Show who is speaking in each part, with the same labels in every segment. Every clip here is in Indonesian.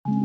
Speaker 1: Halo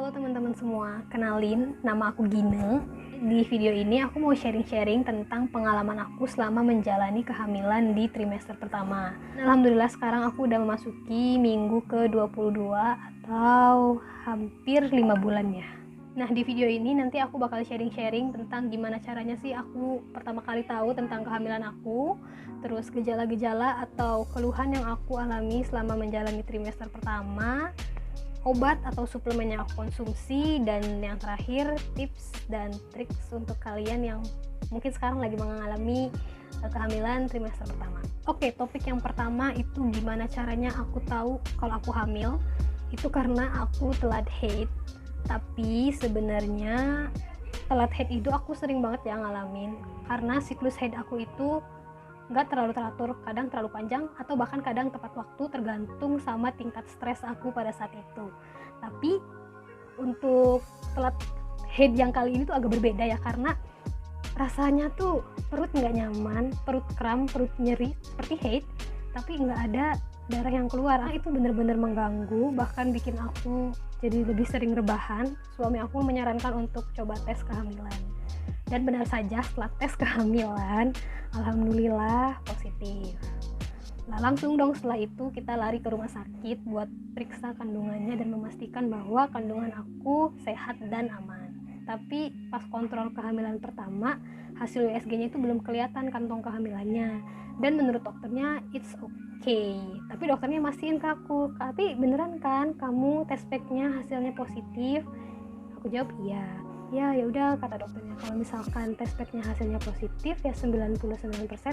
Speaker 1: teman-teman semua, kenalin nama aku Gine. Di video ini aku mau sharing-sharing tentang pengalaman aku selama menjalani kehamilan di trimester pertama. Alhamdulillah sekarang aku udah memasuki minggu ke-22 atau hampir 5 bulan ya. Nah, di video ini nanti aku bakal sharing-sharing tentang gimana caranya sih aku pertama kali tahu tentang kehamilan aku, terus gejala-gejala atau keluhan yang aku alami selama menjalani trimester pertama, obat atau suplemen yang aku konsumsi, dan yang terakhir tips dan triks untuk kalian yang mungkin sekarang lagi mengalami kehamilan trimester pertama. Oke, topik yang pertama itu gimana caranya aku tahu kalau aku hamil. Itu karena aku telat haid. Tapi sebenarnya telat haid itu aku sering banget ya ngalamin, karena siklus haid aku itu nggak terlalu teratur, kadang terlalu panjang atau bahkan kadang tepat waktu, tergantung sama tingkat stres aku pada saat itu. Tapi untuk telat haid yang kali ini tuh agak berbeda ya, karena rasanya tuh perut nggak nyaman, perut kram, perut nyeri seperti haid, tapi nggak ada darah yang keluar. Itu bener-bener mengganggu, bahkan bikin aku jadi lebih sering rebahan. Suami aku menyarankan untuk coba tes kehamilan, dan benar saja setelah tes kehamilan alhamdulillah positif. Nah, langsung dong setelah itu kita lari ke rumah sakit buat periksa kandungannya dan memastikan bahwa kandungan aku sehat dan aman. Tapi pas kontrol kehamilan pertama, hasil USG-nya itu belum kelihatan kantong kehamilannya, dan menurut dokternya it's okay. Tapi dokternya mastiin ke aku, tapi beneran kan kamu tes packnya hasilnya positif? Aku jawab iya. Ya udah, kata dokternya, kalau misalkan tes packnya hasilnya positif ya 99%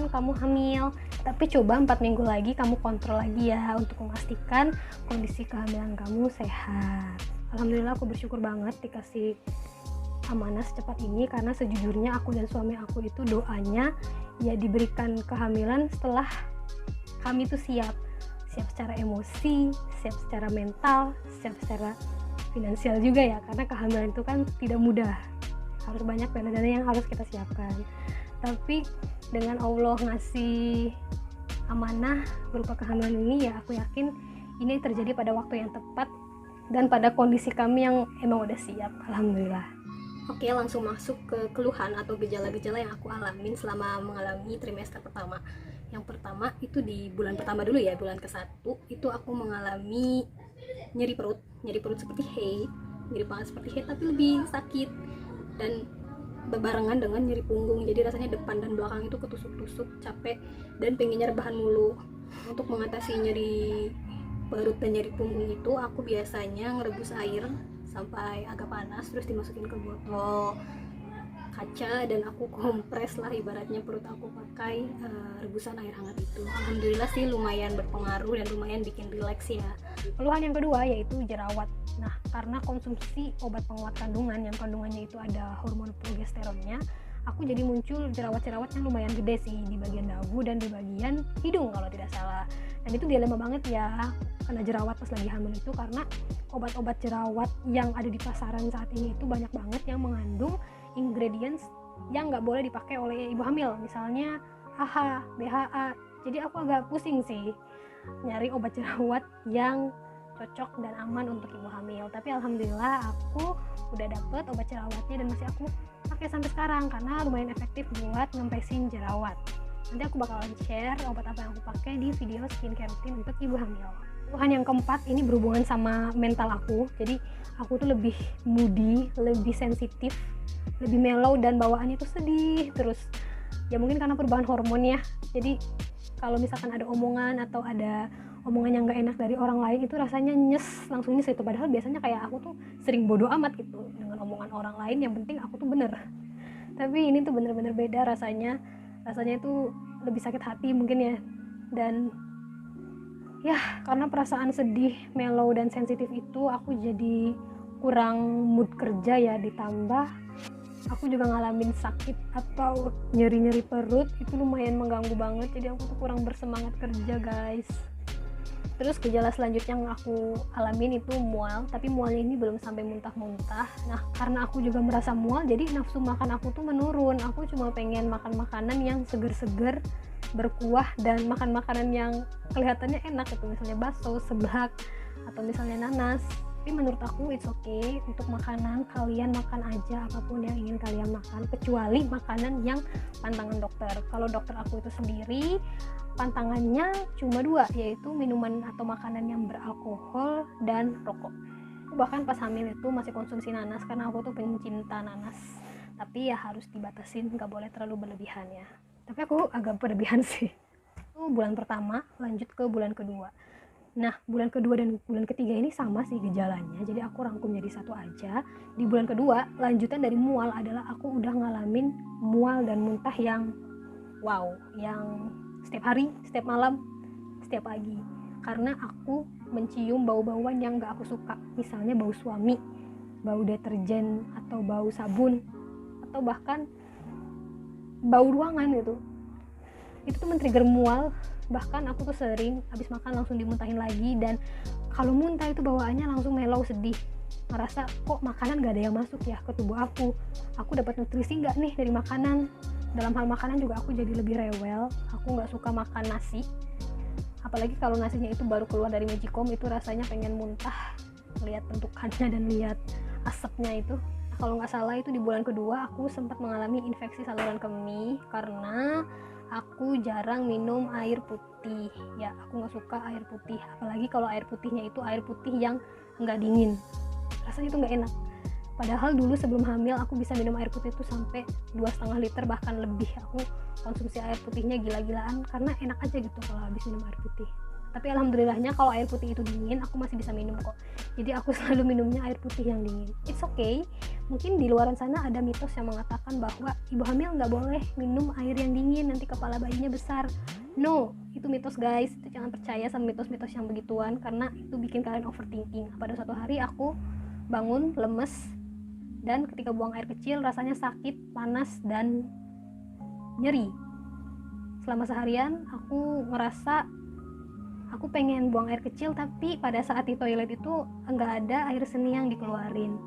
Speaker 1: kamu hamil, tapi coba 4 minggu lagi kamu kontrol lagi ya untuk memastikan kondisi kehamilan kamu sehat. Alhamdulillah aku bersyukur banget dikasih amanah secepat ini, karena sejujurnya aku dan suami aku itu doanya ya diberikan kehamilan setelah kami itu siap secara emosi, siap secara mental, siap secara finansial juga ya, karena kehamilan itu kan tidak mudah, harus banyak dana-dana yang harus kita siapkan. Tapi dengan Allah ngasih amanah berupa kehamilan ini, ya aku yakin ini terjadi pada waktu yang tepat dan pada kondisi kami yang emang udah siap, alhamdulillah. Oke, langsung masuk ke keluhan atau gejala-gejala yang aku alamin selama mengalami trimester pertama. Yang pertama itu di bulan pertama dulu ya, bulan ke-1 itu aku mengalami nyeri perut seperti haid, nyeri banget seperti haid tapi lebih sakit dan berbarengan dengan nyeri punggung. Jadi rasanya depan dan belakang itu ketusuk-tusuk, capek dan pengennya rebahan mulu. Untuk mengatasi nyeri perut dan nyeri punggung itu aku biasanya ngerebus air sampai agak panas, terus dimasukin ke botol kaca dan aku kompres lah ibaratnya perut aku pakai rebusan air hangat itu. Alhamdulillah sih lumayan berpengaruh dan lumayan bikin rileks ya. Keluhan yang kedua yaitu jerawat. Nah, karena konsumsi obat penguat kandungan yang kandungannya itu ada hormon progesteronnya, aku jadi muncul jerawat-jerawat yang lumayan gede sih di bagian dagu dan di bagian hidung kalau tidak salah. Dan itu dilema banget ya kena jerawat pas lagi hamil itu, karena obat-obat jerawat yang ada di pasaran saat ini itu banyak banget yang mengandung ingredients yang nggak boleh dipakai oleh ibu hamil, misalnya AHA, BHA. Jadi aku agak pusing sih nyari obat jerawat yang cocok dan aman untuk ibu hamil. Tapi alhamdulillah aku udah dapet obat jerawatnya dan masih aku pakai sampai sekarang karena lumayan efektif buat ngempesin jerawat. Nanti aku bakalan share obat apa yang aku pakai di video skincare rutin untuk ibu hamil. Keluhan yang keempat ini berhubungan sama mental aku. Jadi aku tuh lebih moody, lebih sensitif, lebih mellow dan bawaannya tuh sedih terus. Ya mungkin karena perubahan hormon ya. Jadi kalau misalkan ada omongan atau ada omongan yang gak enak dari orang lain itu rasanya langsung nyes itu. Padahal biasanya kayak aku tuh sering bodo amat gitu dengan omongan orang lain, yang penting aku tuh bener. Tapi ini tuh bener-bener beda rasanya itu lebih sakit hati mungkin ya. Dan ya karena perasaan sedih, mellow dan sensitif itu aku jadi kurang mood kerja ya, ditambah aku juga ngalamin sakit atau nyeri-nyeri perut itu lumayan mengganggu banget, jadi aku tuh kurang bersemangat kerja guys. Terus gejala selanjutnya yang aku alamin itu mual, tapi mualnya ini belum sampai muntah-muntah. Nah karena aku juga merasa mual, jadi nafsu makan aku tuh menurun. Aku cuma pengen makan makanan yang seger-seger, berkuah, dan makan makanan yang kelihatannya enak gitu, misalnya bakso, seblak, atau misalnya nanas. Tapi menurut aku it's okay untuk makanan, kalian makan aja apapun yang ingin kalian makan, kecuali makanan yang pantangan dokter. Kalau dokter aku itu sendiri pantangannya cuma 2, yaitu minuman atau makanan yang beralkohol dan rokok. Aku bahkan pas hamil itu masih konsumsi nanas karena aku tuh pencinta nanas, tapi ya harus dibatasin, nggak boleh terlalu berlebihan ya. Tapi aku agak berlebihan sih. Itu bulan pertama, lanjut ke bulan kedua. Nah, bulan kedua dan bulan ketiga ini sama sih gejalanya, jadi aku rangkum jadi satu aja. Di bulan kedua, lanjutan dari mual adalah aku udah ngalamin mual dan muntah yang wow, yang setiap hari, setiap malam, setiap pagi. Karena aku mencium bau-bauan yang gak aku suka, misalnya bau suami, bau deterjen, atau bau sabun, atau bahkan bau ruangan gitu. Itu tuh men-trigger mual. Bahkan aku tuh sering habis makan langsung dimuntahin lagi, dan kalau muntah itu bawaannya langsung mellow, sedih, ngerasa kok makanan gak ada yang masuk ya ke tubuh aku dapat nutrisi gak nih dari makanan. Dalam hal makanan juga aku jadi lebih rewel, aku gak suka makan nasi, apalagi kalau nasinya itu baru keluar dari magicom, itu rasanya pengen muntah lihat bentukannya dan lihat asapnya itu. Kalau nggak salah itu di bulan kedua aku sempat mengalami infeksi saluran kemih karena aku jarang minum air putih. Ya, aku nggak suka air putih, apalagi kalau air putihnya itu air putih yang nggak dingin, rasanya itu nggak enak. Padahal dulu sebelum hamil aku bisa minum air putih itu sampai 2,5 liter bahkan lebih. Aku konsumsi air putihnya gila-gilaan karena enak aja gitu kalau habis minum air putih. Tapi alhamdulillahnya kalau air putih itu dingin aku masih bisa minum kok. Jadi aku selalu minumnya air putih yang dingin. It's okay. Mungkin di luaran sana ada mitos yang mengatakan bahwa ibu hamil nggak boleh minum air yang dingin, nanti kepala bayinya besar. No, itu mitos guys. Itu jangan percaya sama mitos-mitos yang begituan karena itu bikin kalian overthinking. Pada suatu hari aku bangun lemes, dan ketika buang air kecil rasanya sakit, panas, dan nyeri. Selama seharian aku ngerasa aku pengen buang air kecil, tapi pada saat di toilet itu nggak ada air seni yang dikeluarin.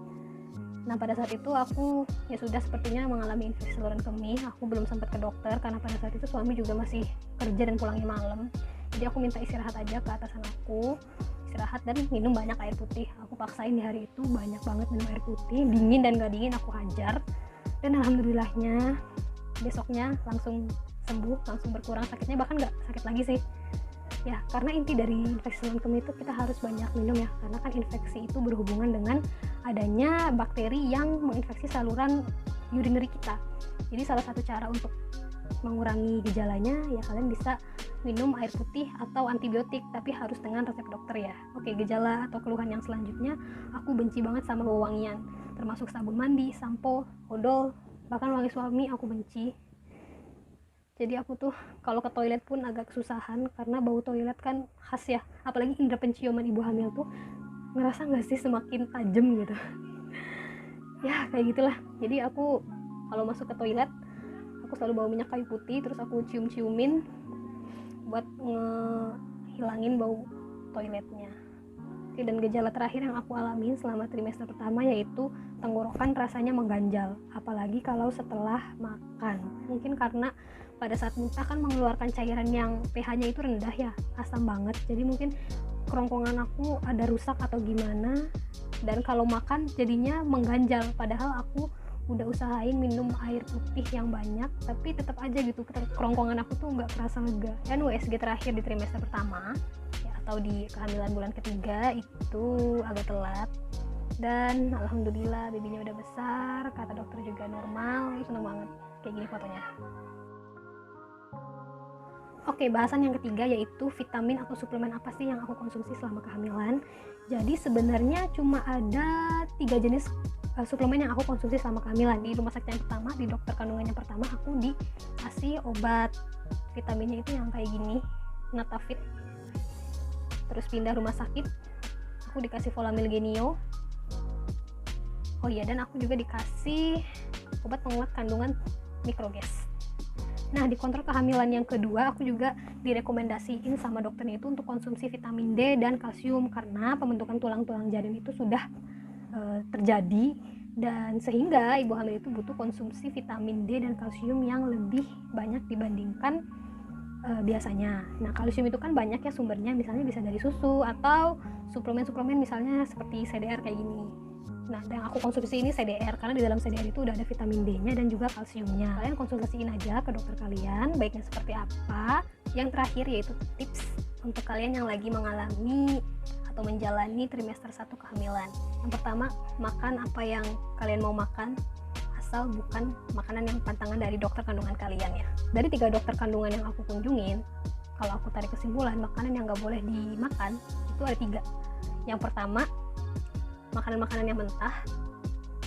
Speaker 1: Nah pada saat itu aku ya sudah sepertinya mengalami infeksi saluran kemih. Aku belum sempat ke dokter karena pada saat itu suami juga masih kerja dan pulangnya malam. Jadi aku minta istirahat aja ke atasan aku, istirahat dan minum banyak air putih. Aku paksain di hari itu banyak banget minum air putih, dingin dan gak dingin aku hajar. Dan alhamdulillahnya besoknya langsung sembuh, langsung berkurang sakitnya, bahkan gak sakit lagi sih. Ya, karena inti dari infeksi saluran kemih itu kita harus banyak minum ya, karena kan infeksi itu berhubungan dengan adanya bakteri yang menginfeksi saluran urinary kita. Jadi salah satu cara untuk mengurangi gejalanya ya kalian bisa minum air putih atau antibiotik, tapi harus dengan resep dokter ya. Oke, gejala atau keluhan yang selanjutnya, aku benci banget sama bau wangian, termasuk sabun mandi, sampo, odol, bahkan wangi suami aku benci. Jadi aku tuh kalau ke toilet pun agak kesusahan karena bau toilet kan khas ya, apalagi indera penciuman ibu hamil tuh ngerasa gak sih semakin tajam gitu. Ya kayak gitulah. Jadi aku kalau masuk ke toilet aku selalu bawa minyak kayu putih, terus aku cium-ciumin buat ngehilangin bau toiletnya. Oke, dan gejala terakhir yang aku alamin selama trimester pertama yaitu tenggorokan rasanya mengganjal, apalagi kalau setelah makan. Mungkin karena pada saat muntah kan mengeluarkan cairan yang pH-nya itu rendah ya, asam banget. Jadi mungkin kerongkongan aku ada rusak atau gimana, dan kalau makan jadinya mengganjal. Padahal aku udah usahain minum air putih yang banyak, tapi tetap aja gitu kerongkongan aku tuh nggak kerasa lega. Dan USG terakhir di trimester pertama ya, atau di kehamilan bulan ketiga itu agak telat, dan alhamdulillah babynya udah besar, kata dokter juga normal. Seneng banget kayak gini fotonya. Oke, bahasan yang ketiga yaitu vitamin atau suplemen apa sih yang aku konsumsi selama kehamilan. Jadi sebenarnya cuma ada 3 jenis suplemen yang aku konsumsi selama kehamilan. Di rumah sakit yang pertama, di dokter kandungan yang pertama, aku dikasih obat vitaminnya itu yang kayak gini, Natafit. Terus pindah rumah sakit, aku dikasih Volamil Genio. Oh iya, dan aku juga dikasih obat penguat kandungan Microgas. Nah, di kontrol kehamilan yang kedua, aku juga direkomendasiin sama dokternya itu untuk konsumsi vitamin D dan kalsium karena pembentukan tulang-tulang janin itu sudah terjadi, dan sehingga ibu hamil itu butuh konsumsi vitamin D dan kalsium yang lebih banyak dibandingkan biasanya. Nah, kalsium itu kan banyak ya sumbernya, misalnya bisa dari susu atau suplemen-suplemen misalnya seperti CDR kayak gini. Nah, yang aku konsumsi ini CDR karena di dalam CDR itu udah ada vitamin D-nya dan juga kalsiumnya. Kalian konsultasiin aja ke dokter kalian baiknya seperti apa. Yang terakhir yaitu tips untuk kalian yang lagi mengalami atau menjalani trimester 1 kehamilan. Yang pertama, makan apa yang kalian mau makan, asal bukan makanan yang pantangan dari dokter kandungan kalian ya. Dari 3 dokter kandungan yang aku kunjungin, kalau aku tarik kesimpulan, makanan yang gak boleh dimakan itu ada 3. Yang pertama, makanan-makanan yang mentah.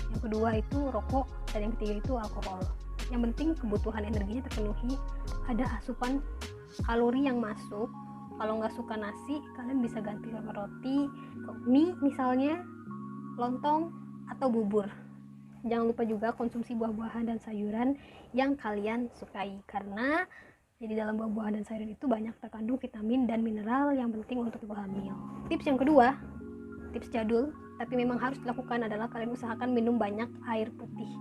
Speaker 1: Yang kedua itu rokok, dan yang ketiga itu alkohol. Yang penting kebutuhan energinya terpenuhi, ada asupan kalori yang masuk. Kalau nggak suka nasi, kalian bisa ganti sama roti, mie misalnya, lontong, atau bubur. Jangan lupa juga konsumsi buah-buahan dan sayuran yang kalian sukai, karena di dalam buah-buahan dan sayuran itu banyak terkandung vitamin dan mineral yang penting untuk ibu hamil. Tips yang kedua, tips jadul tapi memang harus dilakukan adalah kalian usahakan minum banyak air putih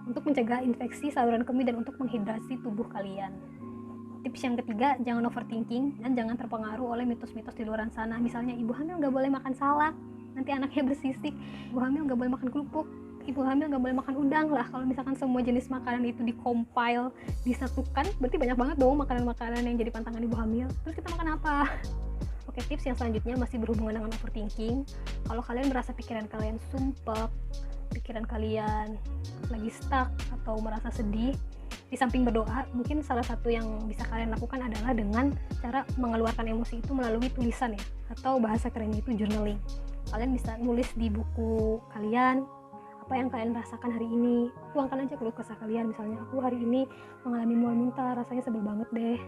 Speaker 1: untuk mencegah infeksi saluran kemih dan untuk menghidrasi tubuh kalian. Tips yang ketiga, jangan overthinking dan jangan terpengaruh oleh mitos-mitos di luar sana. Misalnya ibu hamil nggak boleh makan salak, nanti anaknya bersisik. Ibu hamil nggak boleh makan kerupuk, ibu hamil nggak boleh makan udang. Lah kalau misalkan semua jenis makanan itu dikompil, disatukan, berarti banyak banget dong makanan-makanan yang jadi pantangan ibu hamil. Terus kita makan apa? Oke, tips yang selanjutnya masih berhubungan dengan overthinking. Kalau kalian merasa pikiran kalian sumpek, pikiran kalian lagi stuck atau merasa sedih, di samping berdoa, mungkin salah satu yang bisa kalian lakukan adalah dengan cara mengeluarkan emosi itu melalui tulisan ya, atau bahasa kerennya itu journaling. Kalian bisa nulis di buku kalian apa yang kalian rasakan hari ini, tuangkan aja keluh kesah kalian. Misalnya, aku hari ini mengalami mual muntah, rasanya sebel banget deh,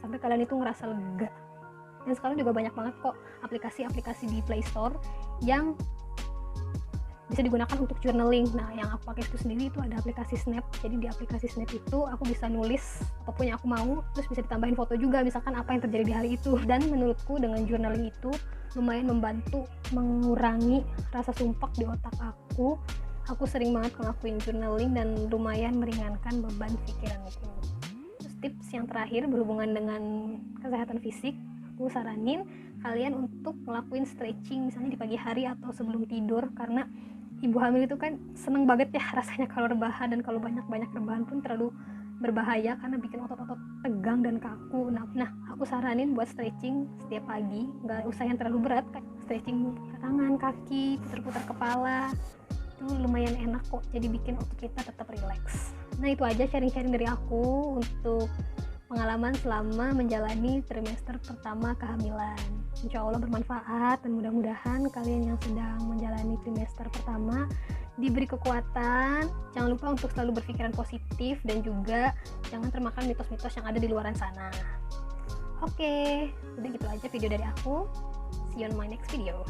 Speaker 1: sampai kalian itu ngerasa lega. Dan sekarang juga banyak banget kok aplikasi-aplikasi di Play Store yang bisa digunakan untuk journaling. Nah, yang aku pakai itu sendiri itu ada aplikasi Snap. Jadi di aplikasi Snap itu aku bisa nulis apapun yang aku mau, terus bisa ditambahin foto juga, misalkan apa yang terjadi di hari itu. Dan menurutku dengan journaling itu lumayan membantu mengurangi rasa sumpek di otak aku. Aku sering banget ngelakuin journaling dan lumayan meringankan beban pikiranku. Terus tips yang terakhir berhubungan dengan kesehatan fisik, aku saranin kalian untuk ngelakuin stretching misalnya di pagi hari atau sebelum tidur, karena ibu hamil itu kan seneng banget ya rasanya kalau rebahan, dan kalau banyak rebahan pun terlalu berbahaya karena bikin otot-otot tegang dan kaku. Nah, aku saranin buat stretching setiap pagi, nggak usah yang terlalu berat, kayak stretching tangan, kaki, putar-putar kepala, itu lumayan enak kok, jadi bikin otot kita tetap rileks. Nah, itu aja sharing-sharing dari aku untuk pengalaman selama menjalani trimester pertama kehamilan. Insya Allah bermanfaat, dan mudah-mudahan kalian yang sedang menjalani trimester pertama diberi kekuatan. Jangan lupa untuk selalu berpikiran positif dan juga jangan termakan mitos-mitos yang ada di luaran sana. Oke, udah gitu aja video dari aku. See you on my next video.